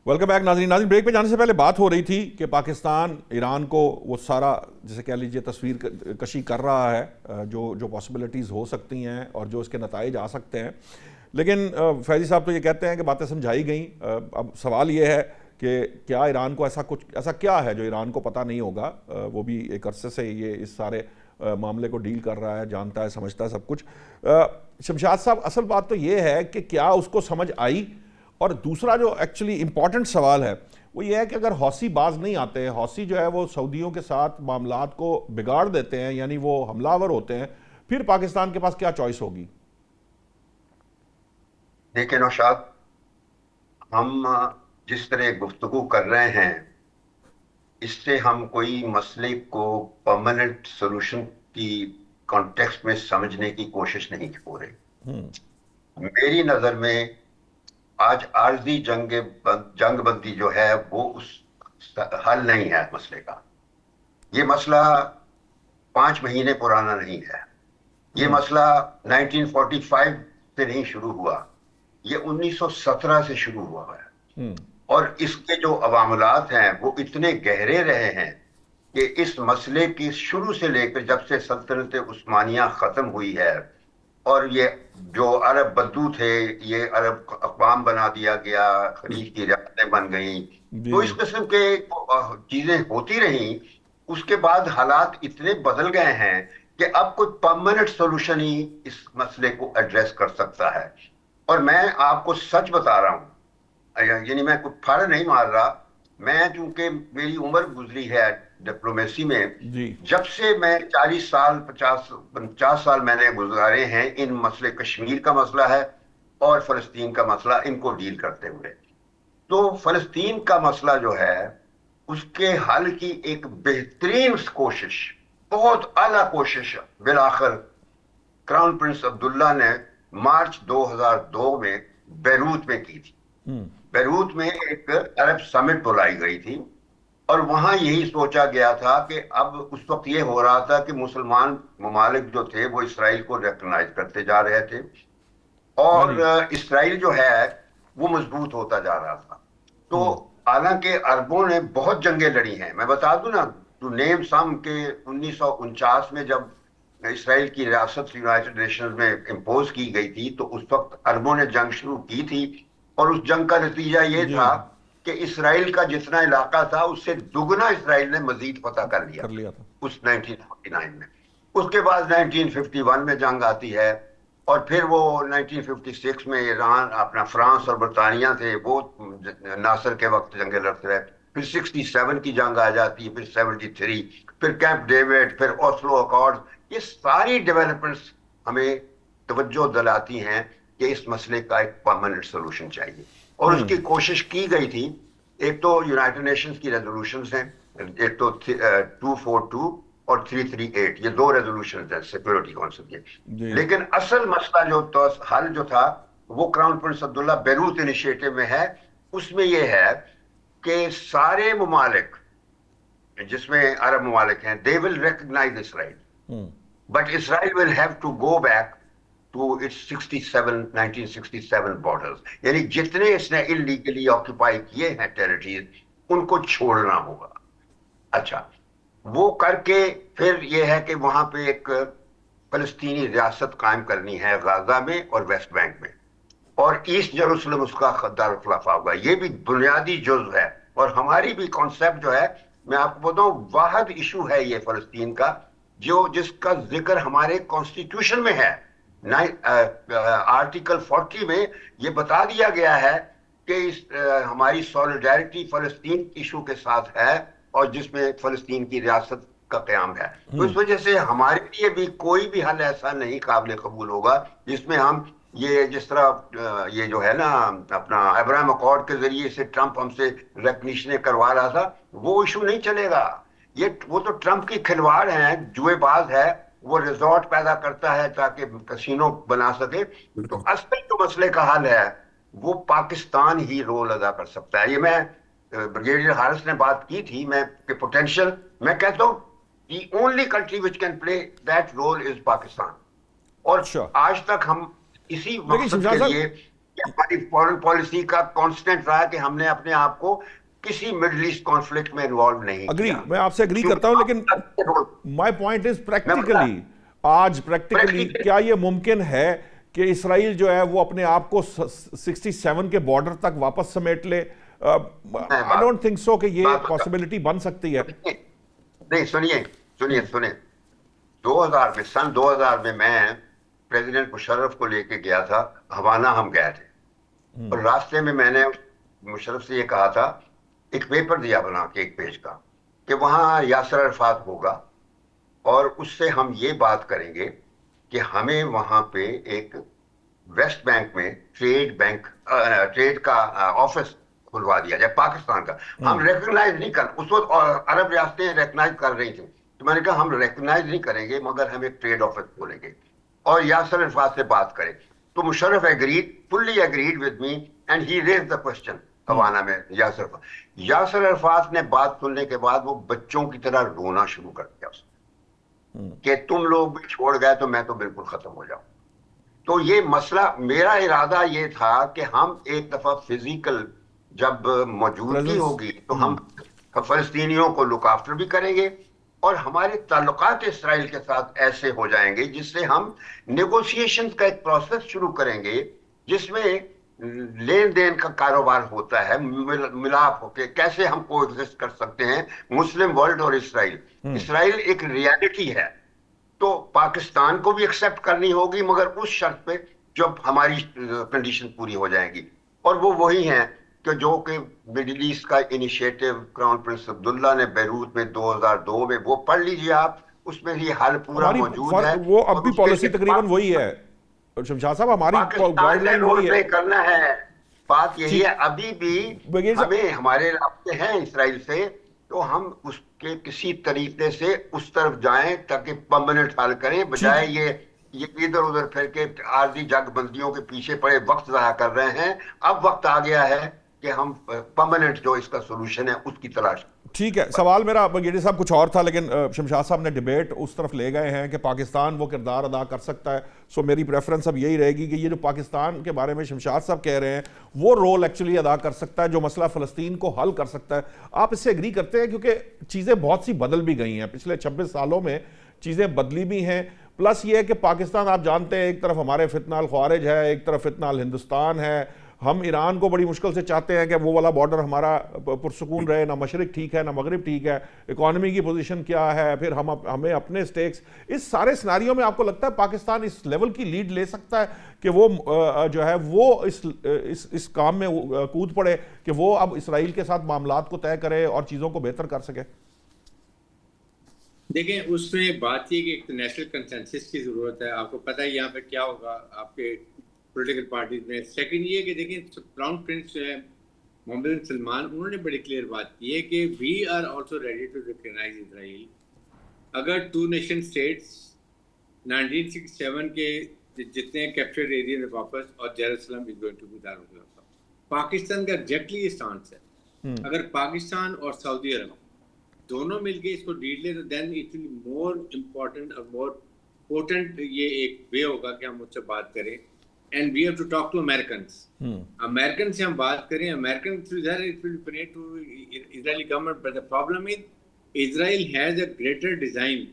Welcome back ناظرین. Break پہ جانے سے پہلے بات ہو رہی تھی کہ پاکستان ایران کو وہ سارا جسے کہہ لیجیے تصویر کشی کر رہا ہے جو پاسبلٹیز ہو سکتی ہیں اور جو اس کے نتائج آ سکتے ہیں. لیکن فیضی صاحب تو یہ کہتے ہیں کہ باتیں سمجھائی گئیں. اب سوال یہ ہے کہ کیا ایران کو ایسا کیا ہے جو ایران کو پتہ نہیں ہوگا؟ وہ بھی ایک عرصے سے یہ اس سارے معاملے کو ڈیل کر رہا ہے, جانتا ہے, سمجھتا ہے سب کچھ. شمشاد صاحب, اصل بات تو یہ ہے کہ کیا اس کو سمجھ آئی؟ اور دوسرا جو ایکچولی امپورٹنٹ سوال ہے وہ یہ ہے کہ اگر حوثی باز نہیں آتے, حوثی جو ہے وہ سعودیوں کے ساتھ معاملات کو بگاڑ دیتے ہیں, یعنی وہ حملہ آور ہوتے ہیں, پھر پاکستان کے پاس کیا چوائس ہوگی؟ دیکھیں نوشاد, ہم جس طرح گفتگو کر رہے ہیں اس سے ہم کوئی مسئلے کو پرماننٹ سولوشن کی کانٹیکسٹ میں سمجھنے کی کوشش نہیں ہو رہی. میری نظر میں آج عارضی جنگ بندی جو ہے وہ اس حل نہیں ہے مسئلے کا. یہ مسئلہ 5 مہینے پرانا نہیں ہے. یہ مسئلہ 1945 سے نہیں شروع ہوا, یہ 1917 سے شروع ہوا ہے. اور اس کے جو عواملات ہیں وہ اتنے گہرے رہے ہیں کہ اس مسئلے کی شروع سے لے کر جب سے سلطنت عثمانیہ ختم ہوئی ہے اور یہ جو عرب بدو تھے یہ عرب اقوام بنا دیا گیا, خلیج کی ریاستیں بن گئیں, تو اس قسم کے چیزیں ہوتی رہیں. اس کے بعد حالات اتنے بدل گئے ہیں کہ اب کوئی پرماننٹ سولوشن ہی اس مسئلے کو ایڈریس کر سکتا ہے. اور میں آپ کو سچ بتا رہا ہوں, یعنی میں کوئی پھاڑ نہیں مار رہا, میں چونکہ میری عمر گزری ہے ڈپلومیسی میں, جب سے میں 40 سال 50 سال میں نے گزارے ہیں ان مسئلے, کشمیر کا مسئلہ ہے اور فلسطین کا مسئلہ, ان کو ڈیل کرتے ہوئے. تو فلسطین کا مسئلہ جو ہے اس کے حل کی ایک بہترین کوشش, بہت اعلیٰ کوشش بالآخر کراؤن پرنس عبداللہ نے مارچ 2002 میں بیروت میں کی تھی. بیروت میں ایک عرب سمٹ بلائی گئی تھی اور وہاں یہی سوچا گیا تھا کہ اب اس وقت یہ ہو رہا تھا کہ مسلمان ممالک جو تھے وہ اسرائیل کو ریکگنائز کرتے جا رہے تھے اور اسرائیل جو ہے وہ مضبوط ہوتا جا رہا تھا. تو حالانکہ عربوں نے بہت جنگیں لڑی ہیں, میں بتا دوں نا ٹو نیم سم کہ 1949 میں جب اسرائیل کی ریاست یونائٹڈ نیشنز میں امپوز کی گئی تھی تو اس وقت عربوں نے جنگ شروع کی تھی اور اس جنگ کا نتیجہ یہ تھا کہ اسرائیل کا جتنا علاقہ تھا اس سے دگنا اسرائیل نے مزید فتح کر لیا تھا اس 1949 میں. اس کے بعد 1951 میں جنگ آتی ہے اور پھر وہ 1956 میں ایران, اپنا فرانس اور برطانیہ تھے وہ ناصر کے وقت جنگیں لڑتے رہے. پھر 67 کی جنگ آ جاتی ہے, پھر 73, پھر کیمپ ڈیوڈ, پھر اوسلو اکارڈ. یہ ساری ڈیولپمنٹس ہمیں توجہ دلاتی ہیں کہ اس مسئلے کا ایک پرماننٹ سولوشن چاہیے اور اس کی کوشش کی گئی تھی. ایک تو یونائٹڈ نیشنز کی ریزولوشنز ہیں, ایک تو 242 اور 338, یہ 2 ریزولوشنز ہیں سیکورٹی کونسل کے. لیکن اصل مسئلہ جو تو حل جو تھا وہ کراؤن پرنس عبداللہ بیروت انیشیٹو میں ہے. اس میں یہ ہے کہ سارے ممالک جس میں عرب ممالک ہیں they will recognize Israel, but Israel will have to go back to its 1967 borders. یعنی جتنے اس نے illegally occupy کیے ہیں ٹیریٹریز ان کو چھوڑنا ہوگا. اچھا, وہ کر کے پھر یہ ہے کہ وہاں پہ ایک فلسطینی ریاست قائم کرنی ہے غزہ میں اور ویسٹ بینک میں, اور ایسٹ جیروسلم اس کا دارالخلافہ ہوگا. یہ بھی بنیادی جزو ہے اور ہماری بھی کانسیپٹ جو ہے, میں آپ کو بتاؤں واحد ایشو ہے یہ فلسطین کا جس کا ذکر ہمارے کانسٹیٹیوشن میں ہے. آرٹیکل 40 میں یہ بتا دیا گیا ہے کہ ہماری سولیڈیرٹی فلسطین ایشو کے ساتھ ہے اور جس میں فلسطین کی ریاست کا قیام ہے. تو اس وجہ سے ہمارے لیے بھی کوئی بھی حل ایسا نہیں قابل قبول ہوگا جس میں ہم یہ جس طرح یہ جو ہے نا اپنا ابراہیم اکارڈ کے ذریعے سے ٹرمپ ہم سے ریکگنیشن کروا رہا تھا, وہ ایشو نہیں چلے گا. وہ تو ٹرمپ کی کھلواڑ ہیں, جوئے باز ہے, وہ ریزورٹ پیدا کرتا ہے تاکہ کسینو بنا سکے. تو اصل جو مسئلے کا حل ہے وہ پاکستان ہی رول ادا کر سکتا ہے. یہ میں بریگیڈیئر حارث نے بات کی تھی میں کہ پوٹینشیل, میں کہتا ہوں the only country which can play that role is Pakistan. اور آج تک ہم اسی مقصد کے لیے ہماری فورن پالیسی کا کانسٹنٹ رہا کہ ہم نے اپنے آپ کو کسی مڈل ایسٹ کانفلکٹ میں انوالو نہیں اگری، کیا. میں آپ سے اگری کرتا ہوں، لیکن مائی پوائنٹ از پریکٹیکلی، آج پریکٹیکلی کیا یہ ممکن ہے کہ اسرائیل جو ہے وہ اپنے آپ کو 67 کے بارڈر تک واپس سمیٹ لے؟ آئی ڈونٹ تھنک سو کہ یہ پاسبلٹی بن سکتی ہے. نہیں، سنیے 2000 میں، سن 2000 میں پریزیڈنٹ مشرف کو لے کے گیا تھا ہوانا. ہم گئے تھے اور راستے میں میں نے مشرف سے یہ کہا تھا، ایک پیپر دیا بنا کے 1 پیج کا، کہ وہاں یاسر عرفات ہوگا اور اس سے ہم یہ بات کریں گے کہ ہمیں وہاں پہ ایک ویسٹ بینک میں ٹریڈ کا آفس کھلوا دیا جائے پاکستان کا. ہم ریکگنائز نہیں کر، اس وقت عرب ریاستیں ریکگنائز کر رہی تھیں، تو میں نے کہا ہم ریکگنائز نہیں کریں گے مگر ہم ایک ٹریڈ آفس کھولیں گے اور یاسر عرفات سے بات کریں. تو Musharraf fully agreed with me and he raised the question ہوانا میں. یاسر عرفات نے بات سننے کے بعد وہ بچوں کی طرح رونا شروع کر دیا اس کہ تم لوگ بھی چھوڑ گئے تو میں تو بالکل ختم ہو جاؤں. تو یہ مسئلہ، میرا ارادہ یہ تھا کہ ہم ایک دفعہ فزیکل جب موجودگی ہوگی تو ہم فلسطینیوں کو لک آفٹر بھی کریں گے اور ہمارے تعلقات اسرائیل کے ساتھ ایسے ہو جائیں گے جس سے ہم نیگوشیشن کا ایک پروسیس شروع کریں گے جس میں لین دین کا کاروبار ہوتا ہے، ملاپ ہو کے کیسے ہم کو ایگزسٹ کر سکتے ہیں مسلم ورلڈ اور اسرائیل. اسرائیل ایک ریالٹی ہے تو پاکستان کو بھی ایکسپٹ کرنی ہوگی مگر اس شرط پہ جب ہماری کنڈیشن پوری ہو جائے گی. اور وہ وہی ہیں کہ جو کہ مڈل ایسٹ کا انیشیٹو کراؤن پرنس عبداللہ نے بیروت میں 2002 میں، وہ پڑھ لیجئے آپ، اس میں یہ حل پورا موجود ہے. وہ اب بھی پالیسی تقریباً وہی ہے شمشاد صاحب، ہماری گائیڈ لائن وہی ہے. کرنا ہے، بات یہی ہے. ابھی بھی ہمیں ہمارے رابطے ہیں اسرائیل سے، تو ہم اس کے کسی طریقے سے اس طرف جائیں تاکہ پرماننٹ حل کریں، بجائے یہ ادھر ادھر پھر کے عارضی جنگ بندیوں کے پیچھے پڑے وقت ضائع کر رہے ہیں. اب وقت آ گیا ہے کہ ہم پرماننٹ جو اس کا سولوشن ہے اس کی تلاش. ٹھیک ہے، سوال میرا بگیڑی صاحب کچھ اور تھا، لیکن شمشاد صاحب نے ڈیبیٹ اس طرف لے گئے ہیں کہ پاکستان وہ کردار ادا کر سکتا ہے. سو میری پریفرنس اب یہی رہے گی کہ یہ جو پاکستان کے بارے میں شمشاد صاحب کہہ رہے ہیں وہ رول ایکچولی ادا کر سکتا ہے جو مسئلہ فلسطین کو حل کر سکتا ہے. آپ اس سے اگری کرتے ہیں؟ کیونکہ چیزیں بہت سی بدل بھی گئی ہیں پچھلے 26 سالوں میں، چیزیں بدلی بھی ہیں. پلس یہ ہے کہ پاکستان آپ جانتے ہیں ایک طرف ہمارے فتنہ الخوارج ہے، ایک طرف فتنہ الہندوستان ہے. ہم ایران کو بڑی مشکل سے چاہتے ہیں کہ وہ والا بارڈر ہمارا پرسکون رہے، نہ مشرق ٹھیک ہے نہ مغرب ٹھیک ہے، اکانومی کی پوزیشن کیا ہے، پھر ہمیں اپنے سٹیکس. اس سارے سیناریوں میں آپ کو لگتا ہے پاکستان اس لیول کی لیڈ لے سکتا ہے کہ وہ جو ہے وہ اس کام میں کود پڑے کہ وہ اب اسرائیل کے ساتھ معاملات کو طے کرے اور چیزوں کو بہتر کر سکے؟ دیکھیں، اس میں بات یہ کہ ایک نیشنل کنسنسس کی ضرورت ہے. آپ کو پتہ ہے یہاں پہ کیا ہوگا آپ کے پولیٹیکل پارٹیز میں. سیکنڈ یہ کہ دیکھیں کراؤن پرنس جو ہے محمد بن سلمان، انہوں نے بڑی کلیئر بات کی ہے کہ we are also ready to recognize Israel اگر 2 نیشن اسٹیٹس 1967 کے جتنے کیپچرڈ ایریا میں واپس اور Jerusalem is going to be دارالخلافہ. پاکستان کا ایگزیکٹلی یہ اسٹانس ہے. اگر پاکستان اور سعودی عرب دونوں مل کے اس کو ڈیل لیں تو then it will more important اور مور پوٹنٹ یہ ایک وے ہوگا کہ ہم اس سے بات کریں. And we have to talk to Americans. American سے ہم بات کریں. American Israeli government, but the problem is Israel has a greater design.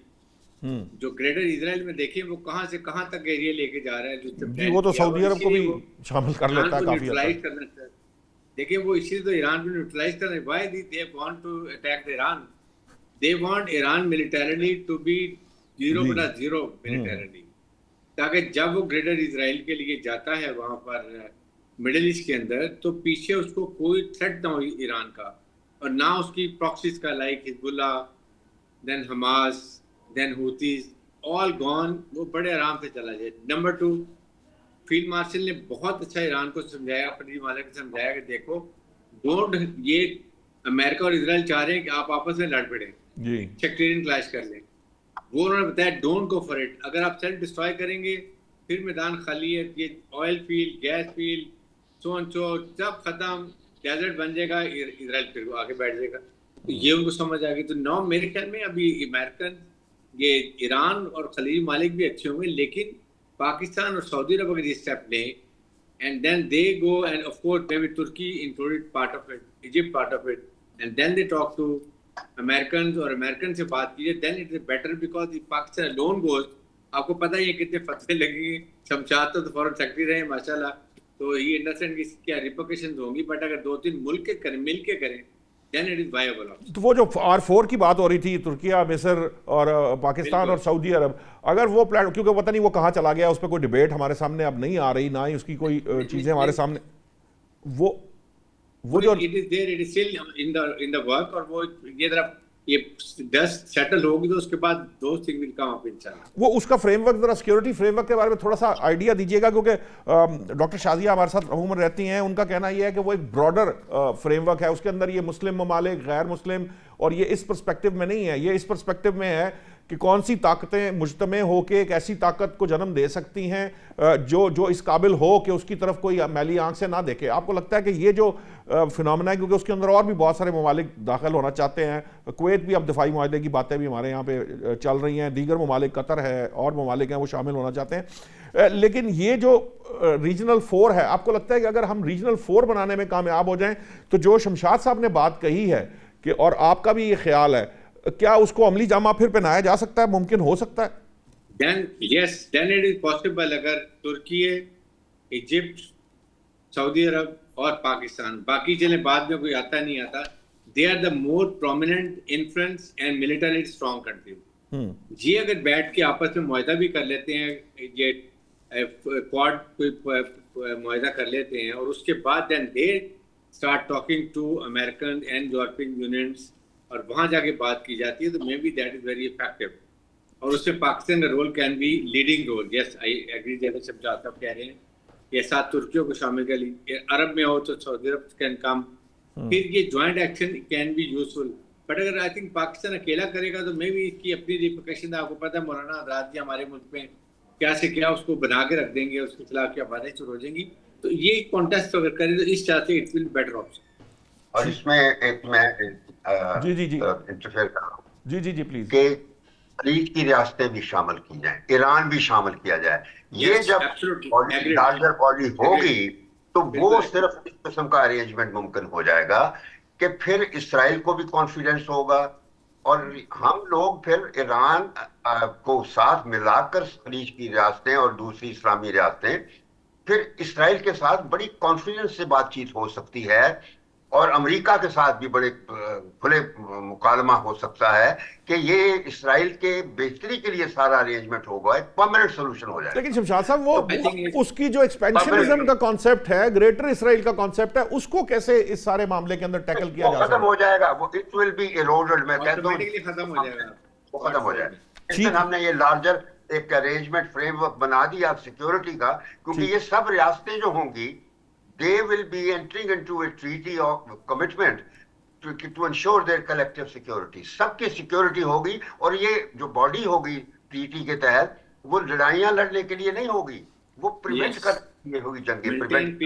جو گریٹر اسرائیل میں دیکھیں وہ کہاں سے کہاں تک ایریا لے کے جا رہا ہے، جی وہ تو سعودی عرب کو بھی شامل کر لیتا ہے کافی حد تک. دیکھیں وہ اسی تو ایران کو نیوٹرلائز کر رہے ہیں. Why they want to attack Iran? They want Iran militarily to be 0/0 militarily, تاکہ جب وہ گریٹر اسرائیل کے لیے جاتا ہے وہاں پر مڈل ایسٹ کے اندر تو پیچھے اس کو کوئی تھریٹ نہ ہو ایران کا اور نہ اس کی پراکسیز کا، لائک حزب اللہ، دین حماس، دین ہوتیز، آل گون. وہ بڑے آرام سے چلا جائے. نمبر 2، فیلڈ مارشل نے بہت اچھا ایران کو سمجھایا، اپنی مالک کو سمجھایا کہ دیکھو ڈونٹ، یہ امریکہ اور اسرائیل چاہ رہے ہیں کہ آپ آپس میں لڑ پڑیں، سیکٹیرین کلیش کر لیں. وہ انہوں نے بتایا ڈونٹ گو فار اٹ. اگر آپ سیلف ڈسٹرائے کریں گے پھر میدان خالی ہے. یہ آئل فیلڈ، گیس فیلڈ، سب ختم، ڈیزرٹ بن جائے گا، اسرائیل پھر آگے بیٹھ جائے گا. تو یہ ان کو سمجھ آ گئی. تو نو میرے خیال میں ابھی امریکن، یہ ایران اور خلیجی ممالک بھی اچھے ہوں گے، لیکن پاکستان اور سعودی عرب اگر یہ اسٹیپ لیں and then they go, and of course maybe Turkey included part of it, Egypt part of it, and then they talk to Americans or Americans سے بات کیجیے, then it is better, because if Pakistan alone goes, آپ کو پتہ ہی ہے کتنے فتوے لگیں گے. شمشاد تو فوراً سیکرٹری رہے ماشاءاللہ, تو یہ انڈرسٹینڈ کی کیا ریپرکیشنز ہوں گی, بٹ اگر 2-3 ملک کے کریں, مل کے کریں, then it is viable. تو وہ جو R4 کی بات ہو رہی تھی, ترکیہ, مصر اور پاکستان اور سعودی عرب, اگر وہ پلان, کیونکہ پتہ نہیں وہ کہاں چلا گیا, اس پہ کوئی ڈیبیٹ ہمارے سامنے اب نہیں آ رہی, نہ ہی اس کی کوئی چیزیں ہمارے سامنے, وہ جو it is there, it is still in the work, اور وہ یہ طرف یہ 10 سیٹل ہوگی تو اس کے بعد those things will come up انشاءاللہ. وہ اس کا فریم ورک, ذرا سیکیورٹی فریم ورک کے بارے میں تھوڑا سا آئیڈیا دیجیے گا, کیونکہ ڈاکٹر شازیہ ہمارے ساتھ عموماً رہتی ہیں, ان کا کہنا یہ ہے کہ وہ ایک براڈر فریم ورک ہے, اس کے اندر یہ مسلم ممالک, غیر مسلم, اور یہ اس پرسپیکٹو میں نہیں ہے, یہ اس پرسپیکٹو میں ہے کہ کون سی طاقتیں مجتمع ہو کے ایک ایسی طاقت کو جنم دے سکتی ہیں جو اس قابل ہو کہ اس کی طرف کوئی میلی آنکھ سے نہ دیکھے. آپ کو لگتا ہے کہ یہ جو فنامنا ہے, کیونکہ اس کے اندر اور بھی بہت سارے ممالک داخل ہونا چاہتے ہیں, کویت بھی اب دفاعی معاہدے کی باتیں بھی ہمارے یہاں پہ چل رہی ہیں, دیگر ممالک, قطر ہے, اور ممالک ہیں وہ شامل ہونا چاہتے ہیں, لیکن یہ جو ریجنل 4 ہے, آپ کو لگتا ہے کہ اگر ہم ریجنل 4 بنانے میں کامیاب ہو جائیں تو جو شمشاد صاحب نے بات کہی ہے کہ, اور آپ کا بھی یہ خیال ہے, کیا اس کو عملی جامہ پھر پہنایا جا سکتا ہے, ممکن ہو سکتا ہے؟ then yes, then it is possible. اگر ترکی, ایجپٹ, سعودی عرب اور پاکستان, باقی چلیں بعد میں کوئی آتا نہیں آتا, they are the more prominent influence and militarily strong country. یہ اگر بیٹھ کے آپس میں معاہدہ بھی کر لیتے ہیں, یہ کواد کوئی معاہدہ کر لیتے ہیں, اور اس کے بعد then they start talking to American and European unions, اور وہاں جا کے بات کی جاتی ہے, تو maybe that is very effective, اور اس سے پاکستان کا role can be leading role. Yes I agree, جیسے شمشاد صاحب کہہ رہے ہیں, یہ ساتھ ترکیوں کو شامل کر لی, عرب میں ہو تو سعودی عرب کین کم, پھر یہ joint action can be useful. But اگر آئی تھنک پاکستان اکیلا کرے گا تو مے بی اس کی اپنی ریپرکیشن, آپ کو پتہ ہے مولانا حضرات جی ہمارے ملک میں کیا سے کیا اس کو بنا کے رکھ دیں گے, اس کے خلاف کیا باتیں شروع ہو جائیں گی, تو یہ کانٹیسٹ اگر کرے تو اس طرح سے اٹ ول بیٹر آپشن. اور اس میں ایک میں انٹرفیئر کر رہا ہوں, جی پلیز, کہ خلیج کی ریاستیں بھی شامل کی جائیں, ایران بھی شامل کیا جائے. یہ جب لارجر باڈی ہوگی تو وہ صرف اس قسم کا ارینجمنٹ ممکن ہو جائے گا کہ پھر اسرائیل کو بھی کانفیڈنس ہوگا, اور ہم لوگ پھر ایران کو ساتھ ملا کر خلیج کی ریاستیں اور دوسری اسلامی ریاستیں, پھر اسرائیل کے ساتھ بڑی کانفیڈنس سے بات چیت ہو سکتی ہے, اور امریکہ کے ساتھ بھی بڑے کھلے مکالمہ ہو سکتا ہے کہ یہ اسرائیل کے بہتری کے لیے سارا ارینجمنٹ ہوگا, ایک پرماننٹ سولوشن ہو جائے گا. لیکن شمشاد صاحب وہ اس کی جو ایکسپینشنزم کا کانسیپٹ ہے, گریٹر اسرائیل کا کانسیپٹ ہے, اس کو کیسے اس سارے معاملے کے اندر ٹیکل کیا جا سکتا ہے؟ ختم ہو جائے گا, وہ اٹ ول بی ایروڈڈ, میں کہتا ہوں ختم ہو جائے گا, وہ ختم ہو جائے گا. اس دن ہم نے یہ لارجر ایک ارینجمنٹ فریم ورک بنا دیا سیکیورٹی کا, کیونکہ یہ سب ریاستیں جو ہوں گی they will be entering into a treaty of commitment to ensure their collective security. سب کی سیکیورٹی ہوگی, اور یہ جو باڈی ہوگی ٹریٹی کے تحت وہ لڑائیاں لڑنے کے لیے نہیں ہوگی, وہ پریونٹ کرنے کے لیے ہوگی, جنگیں پریونٹ.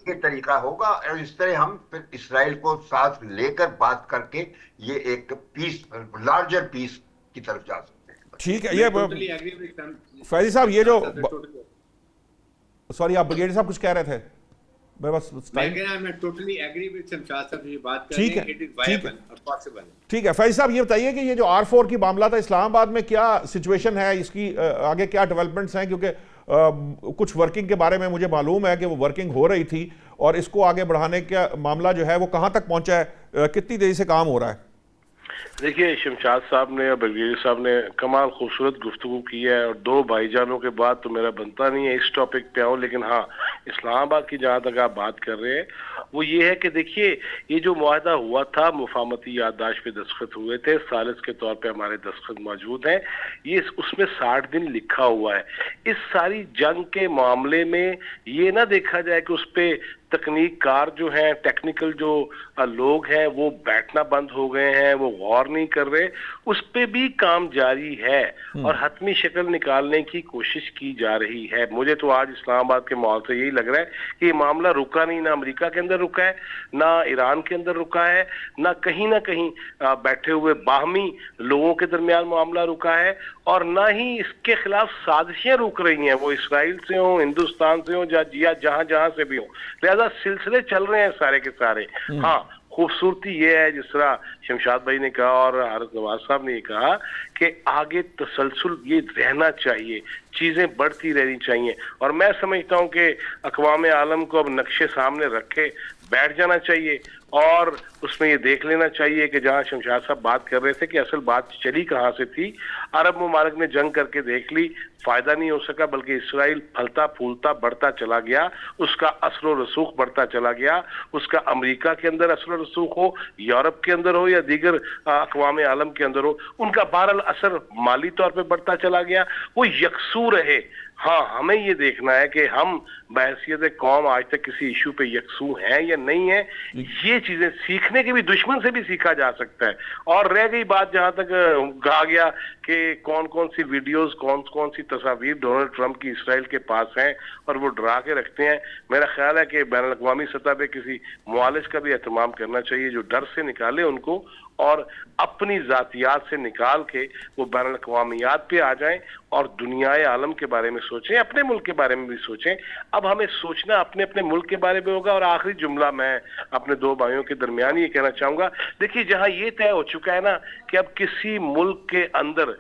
یہ طریقہ ہوگا, اور اس طرح ہم پھر اسرائیل کو ساتھ لے کر بات کر کے یہ ایک پیس, لارجر پیس کی طرف جا سکتے ہیں. ٹھیک ہے. یہ فیضی صاحب, یہ جو سوری آپ بریگیڈیئر صاحب کچھ کہہ رہے تھے, میں بس ٹھیک ہے. فیضی صاحب یہ بتائیے کہ یہ جو R4 کی معاملہ تھا اسلام آباد میں, کیا سچویشن ہے اس کی, آگے کیا ڈیولپمنٹس ہیں, کیونکہ کچھ ورکنگ کے بارے میں مجھے معلوم ہے کہ وہ ورکنگ ہو رہی تھی, اور اس کو آگے بڑھانے کا معاملہ جو ہے وہ کہاں تک پہنچا ہے, کتنی دیری سے کام ہو رہا ہے؟ دیکھیے شمشاد صاحب نے اور بریگیڈیئر صاحب نے کمال خوبصورت گفتگو کی ہے, اور دو بھائی جانوں کے بعد تو میرا بنتا نہیں ہے اس ٹاپک پہ آؤں, لیکن ہاں اسلام آباد کی جہاں تک آپ بات کر رہے ہیں وہ یہ ہے کہ دیکھیے یہ جو معاہدہ ہوا تھا, مفاہمتی یادداشت پہ دستخط ہوئے تھے, ثالث کے طور پہ ہمارے دستخط موجود ہیں, یہ اس میں 60 دن لکھا ہوا ہے. اس ساری جنگ کے معاملے میں یہ نہ دیکھا جائے کہ اس پہ تکنیک کار جو ہیں، ٹیکنیکل جو لوگ ہیں، وہ بیٹھنا بند ہو گئے ہیں، وہ غور نہیں کر رہے، اس پہ بھی کام جاری ہے اور حتمی شکل نکالنے کی کوشش کی جا رہی ہے۔ مجھے تو آج اسلام آباد کے ماحول سے یہی لگ رہا ہے کہ یہ معاملہ رکا نہیں، نہ امریکہ کے اندر رکا ہے، نہ ایران کے اندر رکا ہے، نہ کہیں بیٹھے ہوئے باہمی لوگوں کے درمیان معاملہ رکا ہے، اور نہ ہی اس کے خلاف سازشیں رک رہی ہیں، وہ اسرائیل سے ہوں، ہندوستان سے ہوں، یا جہاں سے بھی ہوں۔ لہذا سلسلے چل رہے ہیں سارے کے سارے۔ ہاں، خوبصورتی یہ ہے جس طرح شمشاد بھائی نے کہا اور حارث نواز صاحب نے یہ کہا کہ آگے تسلسل یہ رہنا چاہیے، چیزیں بڑھتی رہنی چاہیے، اور میں سمجھتا ہوں کہ اقوام عالم کو اب نقشے سامنے رکھے بیٹھ جانا چاہیے اور اس میں یہ دیکھ لینا چاہیے کہ جہاں شمشاد صاحب بات کر رہے تھے کہ اصل بات چلی کہاں سے تھی۔ عرب ممالک نے جنگ کر کے دیکھ لی، فائدہ نہیں ہو سکا، بلکہ اسرائیل پھلتا پھولتا بڑھتا چلا گیا، اس کا اثر و رسوخ بڑھتا چلا گیا، اس کا امریکہ کے اندر اثر و رسوخ ہو، یورپ کے اندر ہو یا دیگر اقوام عالم کے اندر ہو، ان کا بہرحال اثر مالی طور پہ بڑھتا چلا گیا، وہ یکسو رہے۔ ہاں، ہمیں یہ دیکھنا ہے کہ ہم بحیثیت قوم آج تک کسی ایشو پہ یکسو ہیں یا نہیں ہیں۔ یہ چیزیں سیکھنے کے بھی، دشمن سے بھی سیکھا جا سکتا ہے۔ اور رہ گئی بات جہاں تک کہا گیا کہ کون سی ویڈیوز، کون سی تصاویر ڈونلڈ ٹرمپ کی اسرائیل کے پاس ہیں اور وہ ڈرا کے رکھتے ہیں، میرا خیال ہے کہ بین الاقوامی سطح پہ کسی معالج کا بھی اہتمام کرنا چاہیے جو ڈر سے نکالے ان کو اور اپنی ذاتیات سے نکال کے وہ بین الاقوامیات پہ آ جائیں اور دنیائے عالم کے بارے میں سوچیں، اپنے ملک کے بارے میں بھی سوچیں۔ اب ہمیں سوچنا اپنے ملک کے بارے میں ہوگا۔ اور آخری جملہ میں اپنے دو بھائیوں کے درمیان یہ کہنا چاہوں گا، دیکھیے جہاں یہ طے ہو چکا ہے نا کہ اب کسی ملک کے اندر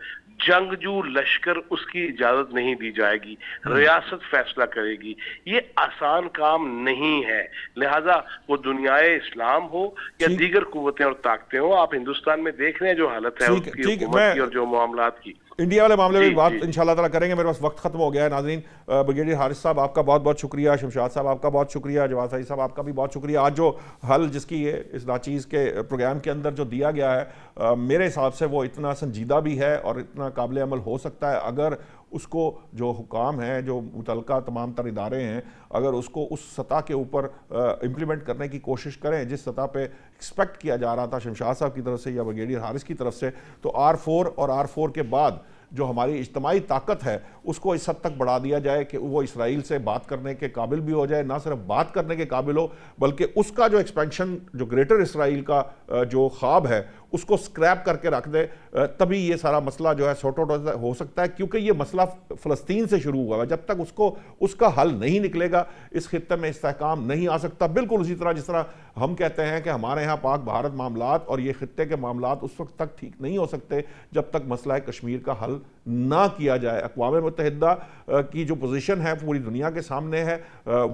جنگجو لشکر اس کی اجازت نہیں دی جائے گی، ریاست فیصلہ کرے گی، یہ آسان کام نہیں ہے۔ لہٰذا وہ دنیائے اسلام ہو یا دیگر قوتیں اور طاقتیں ہوں، آپ ہندوستان میں دیکھ رہے ہیں جو حالت ہے اس کی حکومت کی اور جو معاملات کی۔ انڈیا والے معاملے میں بات انشاءاللہ تعالیٰ کریں گے، میرے پاس وقت ختم ہو گیا ہے۔ ناظرین، بریگیڈیئر حارث صاحب آپ کا بہت بہت شکریہ، شمشاد صاحب آپ کا بہت شکریہ، جواد سعید صاحب آپ کا بھی بہت شکریہ۔ آج جو حل جس کی اس ناچیز کے پروگرام کے اندر جو دیا گیا ہے، میرے حساب سے وہ اتنا سنجیدہ بھی ہے اور اتنا قابل عمل ہو سکتا ہے اگر اس کو جو حکام ہیں، جو متعلقہ تمام تر ادارے ہیں، اگر اس کو اس سطح کے اوپر امپلیمنٹ کرنے کی کوشش کریں جس سطح پہ ایکسپیکٹ کیا جا رہا تھا شمشاد صاحب کی طرف سے یا بریگیڈیئر حارث کی طرف سے، تو R4 اور R4 کے بعد جو ہماری اجتماعی طاقت ہے اس کو اس حد تک بڑھا دیا جائے کہ وہ اسرائیل سے بات کرنے کے قابل بھی ہو جائے، نہ صرف بات کرنے کے قابل ہو بلکہ اس کا جو ایکسپینشن، جو گریٹر اسرائیل کا جو خواب ہے اس کو سکریپ کر کے رکھ دے، تبھی یہ سارا مسئلہ جو ہے سارٹ آؤٹ ہو سکتا ہے، کیونکہ یہ مسئلہ فلسطین سے شروع ہوا ہے۔ جب تک اس کا حل نہیں نکلے گا اس خطے میں استحکام نہیں آ سکتا۔ بالکل اسی طرح جس طرح ہم کہتے ہیں کہ ہمارے ہاں پاک بھارت معاملات اور یہ خطے کے معاملات اس وقت تک ٹھیک نہیں ہو سکتے جب تک مسئلہ کشمیر کا حل نہ کیا جائے۔ اقوام متحدہ کی جو پوزیشن ہے پوری دنیا کے سامنے ہے،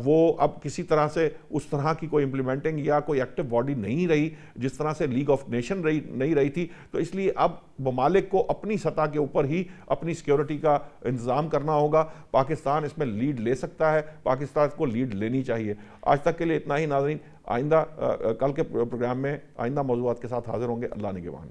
وہ اب کسی طرح سے اس طرح کی کوئی امپلیمنٹنگ یا کوئی ایکٹیو باڈی نہیں رہی جس طرح سے لیگ آف نیشن نہیں رہی تھی۔ تو اس لیے اب ممالک کو اپنی سطح کے اوپر ہی اپنی سیکیورٹی کا انتظام کرنا ہوگا۔ پاکستان اس میں لیڈ لے سکتا ہے، پاکستان کو لیڈ لینی چاہیے۔ آج تک کے لیے اتنا ہی ناظرین، آئندہ کل کے پروگرام میں آئندہ موضوعات کے ساتھ حاضر ہوں گے۔ اللہ نگہبان۔